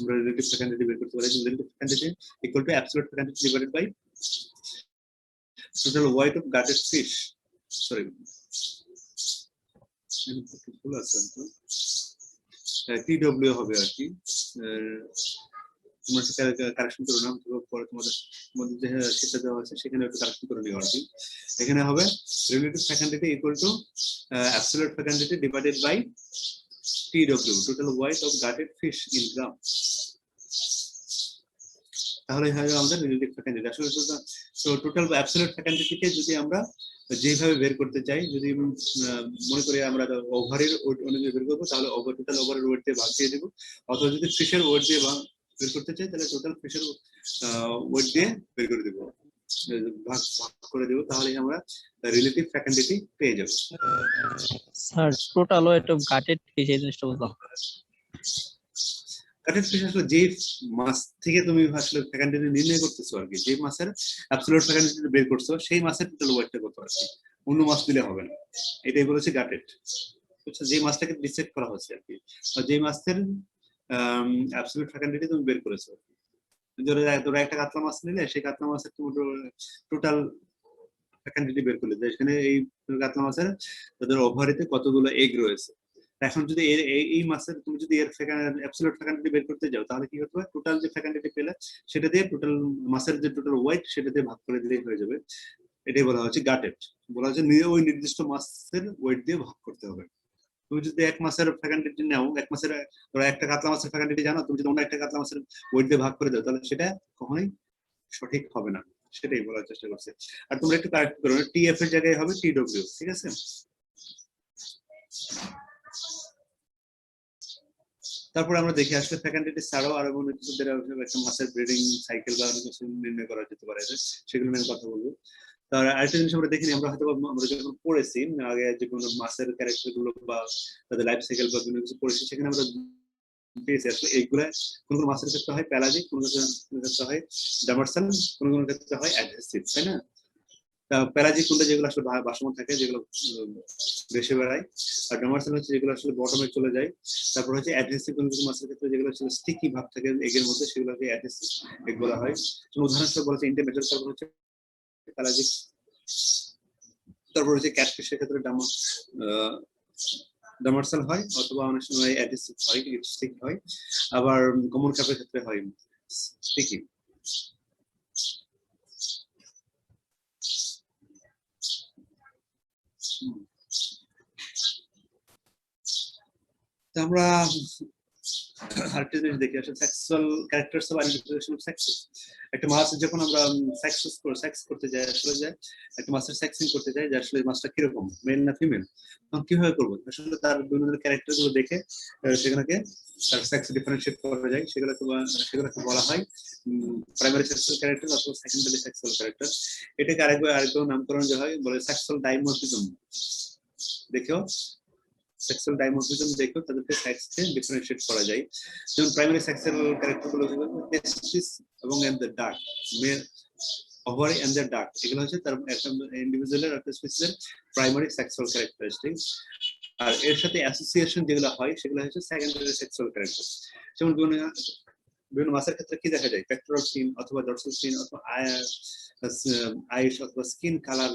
আমরা রিলেটিভ ফ্যাকাল্টেটিভ বের করতে পারি। Relative facultative equal to absolute facultative divided by total weight of gutted fish. Sorry, full আছে তো TW হবে আর কি, তোমরা কারেকশন করে নাও, পরে তোমাদের মধ্যে যে সেটা দেওয়া আছে সেখানে একটু কারেকশন করে নিও আর কি। এখানে হবে relative facultative equal to absolute facultative divided by TW, total weight of gutted fish in gram। তাহলে হয় আমাদের রিলেটিভ ফ্যাকাল্টেটিভ। আসলে তো টোটাল অ্যাবসলিউট ফ্যাকাল্টেটিভকে যদি আমরা যেভাবে বের করতে চাই, যদি মনে করি আমরা ওভারের ওয়েট অনুযায়ী বের করবো, তাহলে টোটাল ওভারের ওয়েট দিয়ে ভাগ দিয়ে দেবো, অথবা যদি ফিশের ওয়েট দিয়ে বের করতে চাই তাহলে টোটাল ফিশের ওয়েট দিয়ে বের করে দেবো, ভাগ করে দেবো, তাহলে আমরা রিলেটিভ ফ্যাকাল্টেটিভ পেয়ে যাবো। Sir total weight of gutted fish এই জিনিসটা বুঝলাম। গাটেড ফিশ আসলে যে মাছ থেকে তুমি আসলে ফ্যাকাল্টেটিভ নির্ণয় করতেছো আর কি, যে মাছের অ্যাবসলিউট ফ্যাকাল্টেটিভ বের করছো সেই মাছের টোটাল ওয়েটটা কত আর কি, অন্য মাছ দিলে হবে না, এটাই বলেছে গাটেড। আচ্ছা, যে মাছটাকে ডিসাইড করা হচ্ছে আর কি, যে মাছের অ্যাবসলিউট ফ্যাকাল্টেটিভ তুমি বের করেছো, ধরো একটা কাতলা মাছ নিলে সেই কাতলা মাছের টোটাল ফ্যাকাল্টেটিভ বের করলে এখানে এই কাতলা মাছের তাদের ওভারিতে কতগুলো এগ রয়েছে। এখন যদি এই মাছের তুমি যদি এর অ্যাবসলিউট ফ্যাকাল্টেটিভ বের করতে যাও তাহলে কি হবে, টোটাল যে ফ্যাকাল্টেটিভ পেলে সেটা দিয়ে টোটাল মাছের যে টোটাল ওয়েট সেটা দিয়ে ভাগ করে দিলেই হয়ে যাবে। এটাই বলা হচ্ছে গাটেড, বলা হচ্ছে ওই নির্দিষ্ট মাছের ওয়েট দিয়ে ভাগ করতে হবে। তুমি যদি এক মাছের ফ্যাকাল্টেটিভ নাও, এক মাছের ধরো একটা কাতলা মাছের ফ্যাকাল্টেটিভ জানো, তুমি যদি অন্য একটা কাতলা মাছের ওয়েট দিয়ে ভাগ করে দাও তাহলে সেটা কখনোই সঠিক হবে না, সেটাই বলার চেষ্টা করছে। আর তোমরা একটু কারেক্ট করো, TF এর জায়গায় হবে TW, ঠিক আছে? তারপর আমরা দেখি আসলে ফ্যাকাল্টেটিভ ছাড়াও আরো অনেক কিছু একটা মাছের ব্রিডিং সাইকেল বা অনেক কিছু নির্ণয় করা যেতে পারে, সেগুলো নিয়ে কথা বলবো। তার আরেকটা জিনিস আমরা দেখিনি, আমরা হয়তো আমরা যখন পড়েছি আগে যে কোনো মাছের ক্যারেক্টার গুলো বা তাদের লাইফ সাইকেল বা কোনো কিছু পড়েছি, সেখানে আমরা পেয়েছি আসলে এইগুলা কোন কোন মাছের ক্ষেত্রে হয় প্যালাজিক, কোন কোন ক্ষেত্রে হয় ডামার্সাল, কোন কোন ক্ষেত্রে হয় অ্যাডহেসিভ, তাই না? প্যালাজিক কোনটা যেগুলো আসলে বাসমান থাকে, যেগুলো বেশি বেড়ায়, আর ডামার্সাল হচ্ছে যেগুলো আসলে বটমে চলে যায়। তারপর হচ্ছে অ্যাডহেসিভ কোন কোন মাছের ক্ষেত্রে যেগুলো আসলে স্টিকি ভাব থাকে এগের মধ্যে, সেগুলোকে অ্যাডহেসিভ এগ বলা হয়। উদাহরণস্বরূপ বলা হচ্ছে ইন্টারমেজর, তারপর হচ্ছে প্যালাজিক, তারপর হচ্ছে ক্যাটফিশের ক্ষেত্রে ডামার্সাল হয়, অথবা অনেক সময় অ্যাডহেসিভ হয়, স্টিক হয়, আবার কমন কাপের ক্ষেত্রে হয় স্টিকি। আমরা আরেকটা জিনিস দেখি আসলে sexual characters of identification of sexes. একটা মাছ যখন আমরা সেক্স করতে যাই, আসলে যে একটা মাছের সেক্সিং করতে যাই যে আসলে মাছটা কিরকম, মেল না ফিমেল, তখন কিভাবে করবো? আসলে তার বিভিন্ন ক্যারেক্টার গুলো দেখে সেগুলোকে তার সেক্স ডিফারেন্সিয়েট করা যায়, সেগুলোকে বলা হয় প্রাইমারি সেক্সুয়াল ক্যারেক্টার অথবা সেকেন্ডারি সেক্সুয়াল ক্যারেক্টার। এটাকে আরেকবার নামকরণ যে হয় বলে সেক্সুয়াল ডাইমরফিজম। দেখো সেক্সুয়াল ডাইমরফিজম দেখো তাদেরকে সেক্সকে ডিফারেন্সিয়েট করা যায়। যেমন প্রাইমারি সেক্সুয়াল ক্যারেক্টারগুলো হলো টেস্টিস এবং এন্ড দ্য ডাক, মেল ওভারি এন্ড দ্য ডাক, এগুলো হচ্ছে তার একটা ইন্ডিভিজুয়ালের একটা স্পিসিসের প্রাইমারি সেক্সুয়াল ক্যারেক্টারিস্টিক্স। আর এর সাথে অ্যাসোসিয়েশন যেগুলো হয় সেগুলো হচ্ছে সেকেন্ডারি সেক্সুয়াল ক্যারেক্টার। যেমন বিভিন্ন মাছের ক্ষেত্রে কি দেখা যায়, পেক্টোরাল ফিন অথবা ডরসাল ফিন অথবা আইস অথবা স্কিন কালার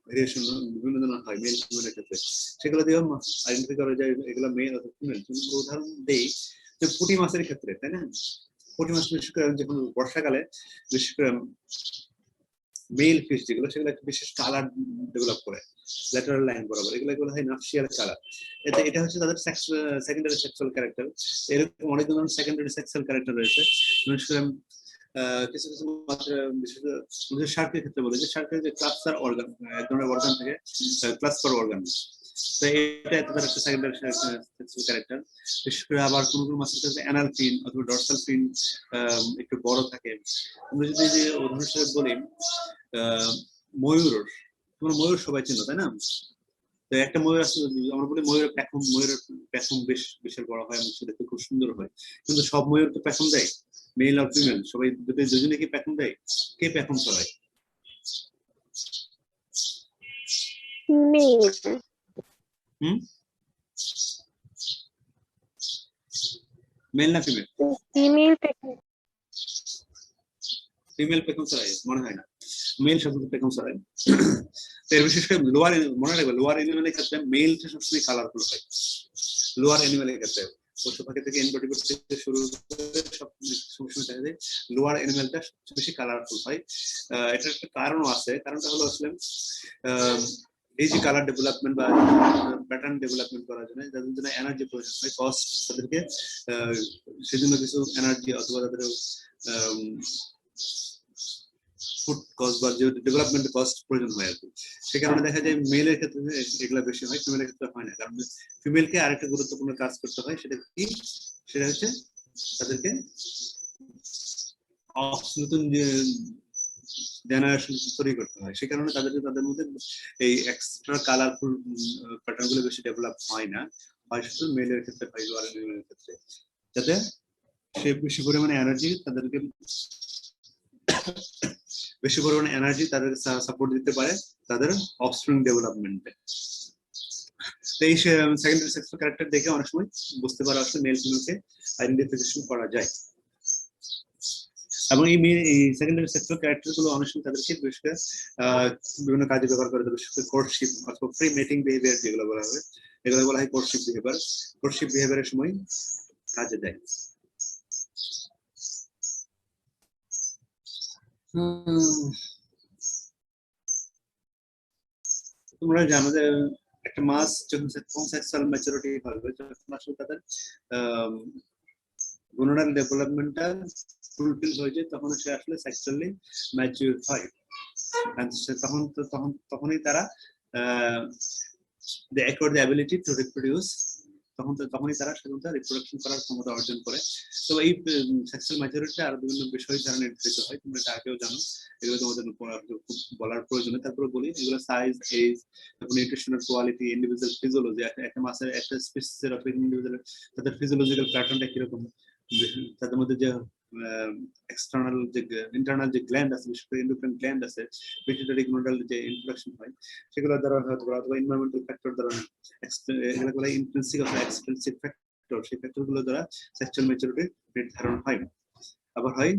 ভেরিয়েশন বিভিন্ন ধরনের হয় মেল ফিমেলের ক্ষেত্রে, সেগুলো দিয়েও আইডেন্টিফাই করা যায় এগুলো মেল অথবা ফিমেল। উদাহরণ দেই যে পুঁটি মাছের ক্ষেত্রে, তাই না? পুঁটি মাছ বিশেষ করে যখন বর্ষাকালে বিশেষ করে মেল ফিশ যেগুলো, সেগুলো একটা বিশেষ কালার ডেভেলপ করে ল্যাটারাল লাইন বরাবর, এগুলো হয় নাফসিয়াল কালার। এটা হচ্ছে তাদের সেকেন্ডারি সেক্সুয়াল ক্যারেক্টার। এরকম অনেক ধরনের সেকেন্ডারি সেক্সুয়াল ক্যারেক্টার রয়েছে। বিশেষ করে কিছু কিছু মাত্রা শার্কের ক্ষেত্রে বলে যে শার্কের যে ক্লাস্টার অর্গান, এক ধরনের অর্গান থেকে ক্লাস্টার অর্গান, তো এটা তাদের একটা সেকেন্ডারি সেক্সুয়াল ক্যারেক্টার। বিশেষ করে আবার কোন কোন মাছের ক্ষেত্রে অ্যানাল ফিন অথবা ডরসাল ফিন একটু বড় থাকে। আমরা যদি যে উদাহরণস্বরূপ বলি ময়ূর, তোমরা ময়ূর সবাই চেনো তাই না? তো একটা ময়ূর আছে, আমরা বলি ময়ূরের পেখম বেশ বিশাল বড় হয় এবং সেটা খুব সুন্দর হয়, কিন্তু সব ময়ূর তো পেখম দেয়? মেল আর ফিমেল সবাই দুজনে কি পেখম দেয়? কে পেখম ছড়ায়? মেল মেল না ফিমেল? ফিমেল ফিমেল পেখম ছড়ায় মনে হয় না, মেল সাধারণত পেখম ছড়ায়। এর বিশেষ করে লোয়ার, মনে রাখবে লোয়ার এনিমেলের ক্ষেত্রে মেলটা সবসময় কালারফুল হয়। লোয়ার এনিমেলের ক্ষেত্রে পশু পাখি থেকে ইনভার্টিব্রেট থেকে শুরু করে সব সময় দেখা যায় লোয়ার এনিমেলটা সবচেয়ে বেশি কালারফুল হয়। এটার একটা কারণও আছে, কারণটা হলো আসলে এই যে কালার ডেভেলপমেন্ট বা প্যাটার্ন ডেভেলপমেন্ট করার জন্য যাদের জন্য এনার্জি প্রয়োজন হয়, কস্ট তাদেরকে সেজন্য কিছু এনার্জি অথবা তাদের ফুড কস্ট বা যে ডেভেলপমেন্ট কস্ট প্রয়োজন হয় আর কি। সে কারণে দেখা যায় মেলের ক্ষেত্রে এগুলা বেশি হয়, ফিমেলের ক্ষেত্রে হয় না। কারণ ফিমেলকে আরেকটা গুরুত্বপূর্ণ কাজ করতে হয়, সেটা কি? সেটা হচ্ছে তাদেরকে নতুন জেনারেশন তৈরি করতে হয়। সে কারণে তাদের মধ্যে এই এক্সট্রা কালারফুল প্যাটার্ন গুলো বেশি ডেভেলপ হয় না, হয় শুধু মেলের ক্ষেত্রে হয়, লোয়ার এনিমেলের ক্ষেত্রে, যাতে সে বেশি পরিমাণে এনার্জি তাদেরকে সাপোর্ট দিতে পারে তাদের অফস্প্রিং ডেভেলপমেন্টে। এই সেকেন্ডারি সেক্সুয়াল ক্যারেক্টার দেখে অনেক সময় বুঝতে পারা আসলে মেল ফিমেলকে আইডেন্টিফিকেশন করা যায়। এবং এই সেকেন্ডারি সেক্সুয়াল ক্যারেক্টার গুলো অনেক সময় তাদেরকে বিশেষ করে বিভিন্ন কাজে ব্যবহার করে, বিশেষ করে কোর্টশিপ অথবা প্রি মেটিং বিহেভিয়ার যেগুলো বলা হবে, এগুলো বলা হয় কোর্টশিপ বিহেভিয়ার। কোর্টশিপ বিহেভিয়ারের সময় কাজে দেয়। তোমরা জানো যে একটা মাস যখন সেক্সুয়াল ম্যাচুরিটি হবে তখন আসলে তাদের গোনাডাল ডেভেলপমেন্টটা ফুলফিল হয়ে যায়, তখন সে আসলে সেক্সুয়ালি ম্যাচিউর হয়। তখনই তারা they acquire the ability to reproduce, তখনই তারা সাধারণত রিপ্রোডাকশন করার ক্ষমতা অর্জন করে। তো এই সেক্সুয়াল ম্যাচুরিটি আর বিভিন্ন বিষয় দ্বারা নির্ধারিত হয়, তোমরা এটা আগেও জানো, এগুলো তোমাদের বলার প্রয়োজন নেই। তারপরে বলি এগুলো সাইজ, এজ, তারপর নিউট্রিশনাল কোয়ালিটি, ইন্ডিভিজুয়াল ফিজিওলজি, একটা মাছের একটা স্পিসিসের অফ ইন্ডিভিজুয়াল তাদের ফিজিওলজিক্যাল প্যাটার্নটা কিরকম, তাদের মধ্যে যে এক্সটার্নাল যে ইন্টারনাল যে গ্ল্যান্ড আছে, বিশেষ করে এন্ডোক্রাইন গ্ল্যান্ড আছে, পিটুইটারি গ্ল্যান্ডাল যে ইনফ্লাকশন হয়, সেগুলো দ্বারা হয়তো অথবা এনভায়রনমেন্টাল ফ্যাক্টর দ্বারা, এগুলো বলে ইন্ট্রিনসিক অথবা এক্সট্রিনসিক ফ্যাক্টর, সেই ফ্যাক্টরগুলো দ্বারা সেক্সুয়াল ম্যাচুরিটি নির্ধারণ হয়। আবার হয়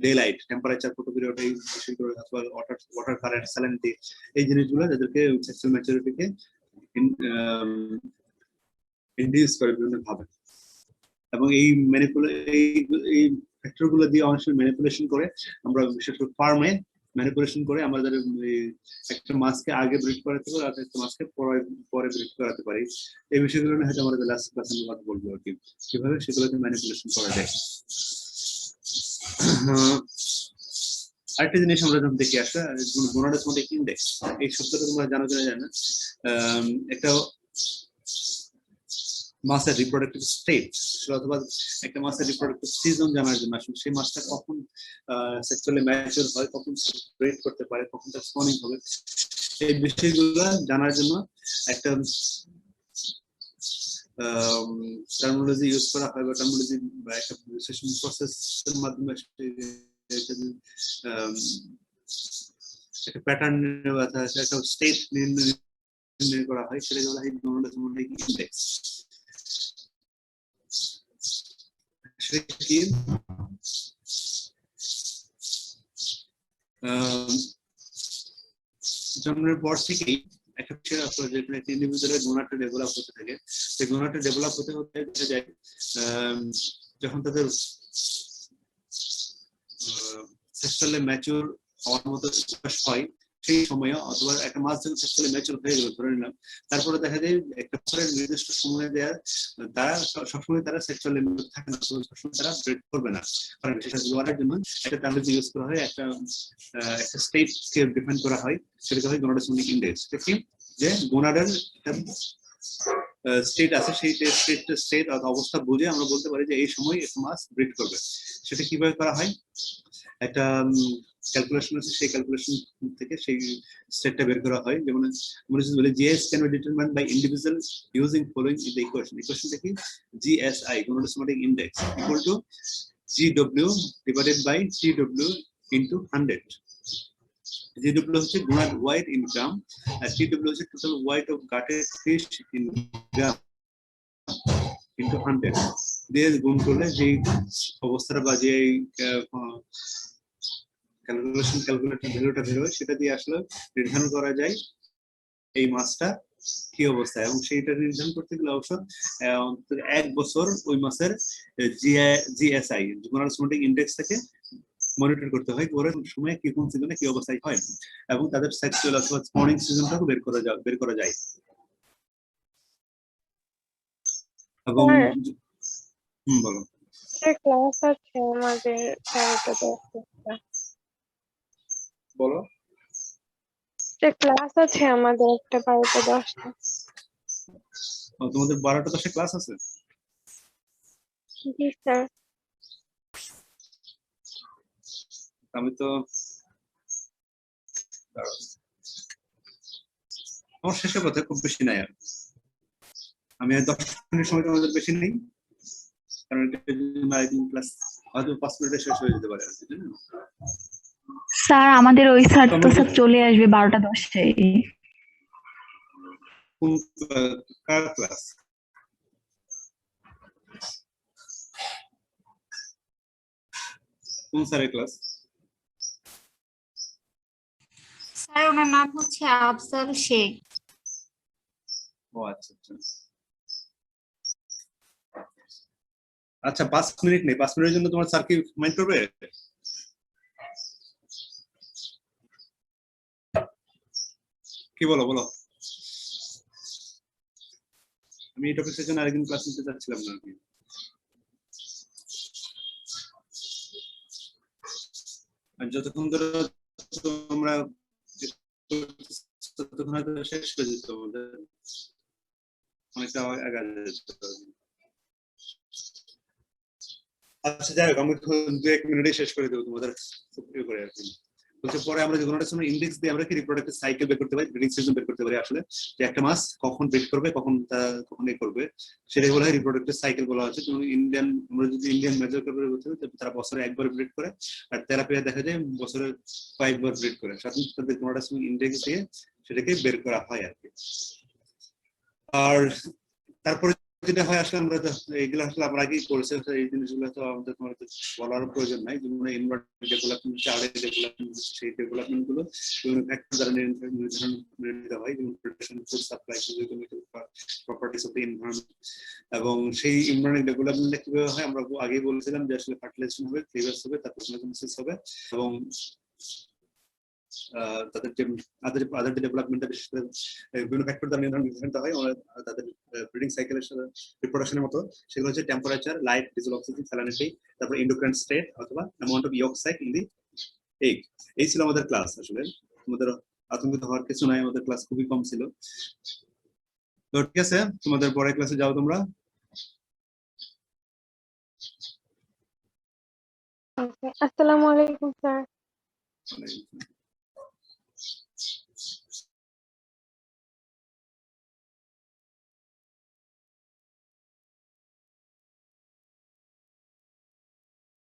ডে লাইট, টেম্পারেচার, ফটোপিরিয়ড, অথবা ওয়াটার কারেন্ট, স্যালিনিটি, এই জিনিসগুলো যাদেরকে সেক্সুয়াল ম্যাচুরিটিকে ইন্ডিউস করে বিভিন্ন ভাবে। এবং এই ফ্যাক্টরগুলো দিয়ে অনেক সময় ম্যানিপুলেশন করে আমরা, বিশেষ করে ফার্মে ম্যানিপুলেশন করে আমাদের একটা মাছকে আগে ব্রিড করাতে পারি আর একটা মাছকে পরে ব্রিড করাতে পারি। এই বিষয়গুলো নিয়ে হয়তো আমাদের লাস্ট ক্লাসে আমরা কথা বলবো আর কি, কিভাবে সেগুলোকে ম্যানিপুলেশন করা যায়। আরেকটা জিনিস আমরা যখন দেখি আসলে গোনাডোসোমেটিক ইন্ডেক্স, এই শব্দটা তোমরা জানো কিনা জানো, একটা মাছের রিপ্রোডাক্টিভ স্টেট অথবা একটা মাছের রিপ্রোডাক্টিভ সিজন জানার জন্য আসলে সেই মাছটা কখন সেক্সুয়ালি ম্যাচিউর হয়, কখন ব্রিড করতে পারে, কখন তার স্পনিং হবে, এই বিষয়গুলো জানার জন্য একটা টার্মিনোলজি ইউজ করা হয়, বা টার্মিনোলজি বা একটা রিসেশন প্রসেসের মাধ্যমে একটা প্যাটার্ন একটা স্টেট নির্ণয় করা হয়, সেটাকে বলা হয় গোনাডোসোমেটিক ইন্ডেক্স। জন্মের পর থেকেই একটা বিষয় আছে, যেখানে ইন্ডিভিজুয়ালের গোনাডটা ডেভেলপ হতে থাকে, সেই গোনাডটা ডেভেলপ হতে হতে দেখা যায় যখন তাদের সেক্সুয়ালি ম্যাচিউর হওয়ার মতো বয়স হয়, সেই সময়ে অথবা একটা মাস যখন সেক্সুয়ালি ম্যাচিউর হয়ে গেল ধরে নিলাম, তারপরে দেখা যায় একটা পরের নির্দিষ্ট সময় দেওয়ার তারা সবসময় তারা সেক্সুয়ালি থাকে না, সবসময় তারা ব্রিড করবে না, কারণ বিশেষ লোয়ারের জন্য একটা টার্মিনোলজি ইউজ করা হয়, একটা স্টেটকে ডিফাইন করা হয়, সেটাকে হয় গোনাডোসোমেটিক ইন্ডেক্স। কি যে গোনাডের স্টেট আছে, সেই স্টেট অবস্থা বুঝে আমরা বলতে পারি যে এই সময় একটা মাস ব্রিড করবে। সেটা কিভাবে করা হয়, একটা ক্যালকুলেশন আছে, সেই ক্যালকুলেশন থেকে সেই স্টেটটা বের করা হয়। যেমন আমরা যদি বলি GS can be determined by individual using following in the equation. ইকুয়েশনটা কি? GSI gonadosomatic index equal to GW divided by TW into 100। GW হচ্ছে গোনাড ওয়েট ইন গ্রাম, আর টিডব্লিউ হচ্ছে total weight of gutted fish in gram into 100 দিয়ে গুণ করলে যে অবস্থাটা বা যে ক্যালকুলেটর ভ্যালুটা বের হয় সেটা দিয়ে আসলে নির্ধারণ করা যায় এই মাছটা কি অবস্থায়। এবং সেইটা নির্ধারণ করতে গেলে অবশ্য 1 বছর ওই মাছের জিএসআই গোনাডোসোমেটিক ইন্ডেক্স থেকে মনিটর করতে হয়, ওর সময় কি কোন সিজনে কি অবস্থায় হয়, এবং তাদের সেক্সুয়াল অথবা স্পনিং সিজনটাও বের করা যায়। এবং বলো। ক্লাস আছে আমাদের 10:30 বলো। ক্লাস আছে আমাদের একটা 12:10। তোমাদের 12টা 10 ক্লাস আছে? জি স্যার। আমি তো আমার শেষের কথা খুব বেশি নাই, আর আমি 10 মিনিট সময় তোমাদের বেশি নেই, কারণ ক্লাস হয়তো 5 মিনিটে শেষ হয়ে যেতে পারে। স্যার আমাদের ওই স্যার তো স্যার চলে আসবে 12:10-এ। কোন ক্লাস? কোন স্যারের ক্লাস? স্যার ওনার নাম হচ্ছে আফজাল শেখ। ও আচ্ছা আচ্ছা আচ্ছা, 5 মিনিট নেই, 5 মিনিটের জন্য তোমার স্যার কি মাইন্ড করবে? কি বলো বলো। আমি এই টপিকের জন্য আরেকদিন ক্লাস নিতে চাচ্ছিলাম না আর কি। আর যতক্ষণ ধরে তোমরা ততক্ষণ হয়তো শেষ হয়ে যেত, আমাদের অনেকটা আগে যেত। আচ্ছা যাই হোক, আমি 2-1 মিনিটে শেষ করে দেবো তোমাদের করে আর কি। পরে আমরা যে কোনোটা সময় ইন্ডেক্স দিয়ে আমরা কি রিপ্রোডাক্টিভ সাইকেল বের করতে পারি, ব্রিডিং সিজন বের করতে পারি আসলে, যে একটা মাস কখন ব্রিড করবে, কখন করবে, সেটাই বলা হয় রিপ্রোডাক্টিভ সাইকেল বলা হচ্ছে। যেমন আমরা যদি ইন্ডিয়ান মেজর করে বলতে হবে, তারা বছরে 1 বার ব্রিড করে, আর তেলাপিয়া দেখা যায় বছরে 5 বার ব্রিড করে। সাধারণত তাদের কোনোটা সময় ইন্ডেক্স দিয়ে সেটাকে বের করা হয় আর কি। আর তারপরে যেটা হয় আসলে আমরা এইগুলো আসলে আমরা আগেই করেছি, এই জিনিসগুলো তো আমাদের তোমার বলার প্রয়োজন নাই। যেমন এনভায়রনমেন্ট ডেভেলপমেন্ট, চার্টের ডেভেলপমেন্ট, সেই ডেভেলপমেন্ট গুলো বিভিন্ন ফ্যাক্টর দ্বারা নির্ধারিত হয়, যেমন protection, food supply, properties of the environment. এবং সেই এনভায়রনমেন্ট ডেভেলপমেন্টটা কিভাবে হয় আমরা আগেই বলেছিলাম যে আসলে ফার্টিলাইজেশন হবে, ক্লিভার্স হবে, তারপর সিনোজেনেসিস হবে, এবং তাদের যে আদার ডেভেলপমেন্টটা বিশেষ করে বিভিন্ন ফ্যাক্টর দ্বারা নির্ধারিত হয়। তাদের ব্রিডিং সাইকেলের সাথে রিপ্রোডাকশনের মতো সেগুলো হচ্ছে temperature, light, diesel, oxygen, salinity, তারপর এন্ডোক্রাইন স্টেট অথবা amount of yolk site in the egg. এই ছিল আমাদের ক্লাস। আসলে তোমাদের আতঙ্কিত হওয়ার কিছু নাই, আমাদের ক্লাস খুবই কম ছিল। তো ঠিক আছে, তোমাদের পরের ক্লাসে যাও তোমরা। আসসালামু আলাইকুম স্যার।